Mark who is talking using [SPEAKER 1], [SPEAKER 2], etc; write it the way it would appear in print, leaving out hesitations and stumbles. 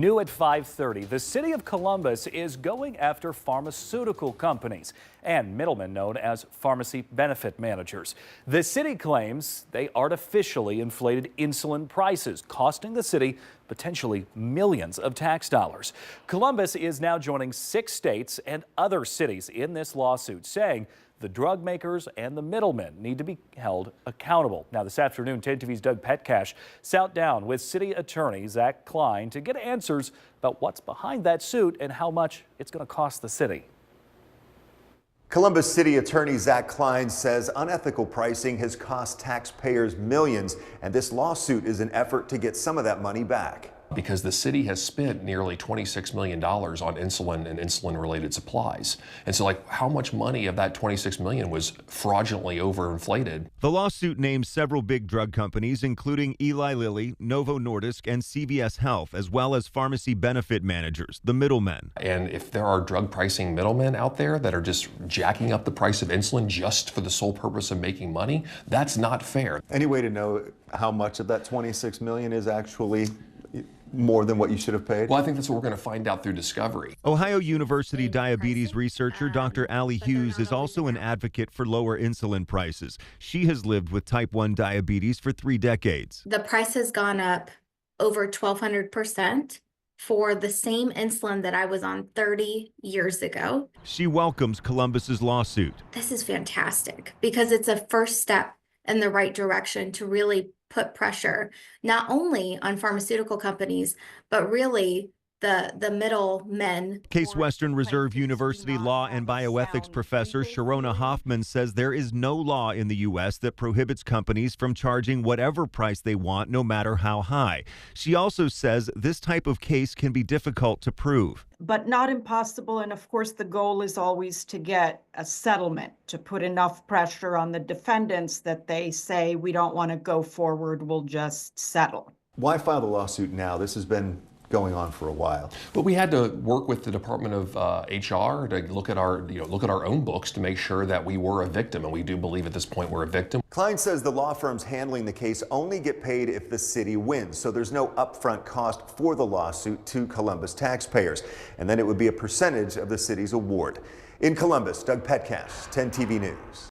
[SPEAKER 1] New at 5:30, the city of Columbus is going after pharmaceutical companies and middlemen known as pharmacy benefit managers. The city claims they artificially inflated insulin prices, costing the city potentially millions of tax dollars. Columbus is now joining 6 states and other cities in this lawsuit, saying the drug makers and the middlemen need to be held accountable. Now, this afternoon, 10 TV's Doug Petcash sat down with City Attorney Klein to get answers about what's behind that suit and how much it's going to cost the city.
[SPEAKER 2] Columbus City Attorney Klein says unethical pricing has cost taxpayers millions, and this lawsuit is an effort to get some of that money back.
[SPEAKER 3] Because the city has spent nearly $26 million on insulin and insulin-related supplies. And so, how much money of that $26 million was fraudulently overinflated?
[SPEAKER 4] The lawsuit names several big drug companies, including Eli Lilly, Novo Nordisk, and CVS Health, as well as pharmacy benefit managers, the middlemen.
[SPEAKER 3] And if there are drug pricing middlemen out there that are just jacking up the price of insulin just for the sole purpose of making money, that's not fair.
[SPEAKER 2] Any way to know how much of that $26 million is actually more than what you should have paid?
[SPEAKER 3] Well, I think that's what we're going to find out through discovery.
[SPEAKER 4] Ohio University diabetes researcher Dr. Allie Hughes is also an advocate for lower insulin prices. She has lived with type 1 diabetes for 3 decades.
[SPEAKER 5] The price has gone up over 1,200% for the same insulin that I was on 30 years ago.
[SPEAKER 4] She welcomes Columbus's lawsuit.
[SPEAKER 5] This is fantastic because it's a first step in the right direction to really put pressure not only on pharmaceutical companies, but really the middlemen.
[SPEAKER 4] Case Western Reserve University law and bioethics professor Sharona Hoffman says there is no law in the U.S. that prohibits companies from charging whatever price they want, no matter how high. She also says this type of case can be difficult to prove.
[SPEAKER 6] But not impossible, and of course the goal is always to get a settlement, to put enough pressure on the defendants that they say we don't want to go forward, we'll just settle.
[SPEAKER 2] Why file the lawsuit now? This has been going on for a while.
[SPEAKER 3] But we had to work with the Department of HR to look at our own books to make sure that we were a victim, and we do believe at this point we're a victim.
[SPEAKER 2] Klein says the law firms handling the case only get paid if the city wins, so there's no upfront cost for the lawsuit to Columbus taxpayers, and then it would be a percentage of the city's award. In Columbus, Doug Petcash, 10 TV News.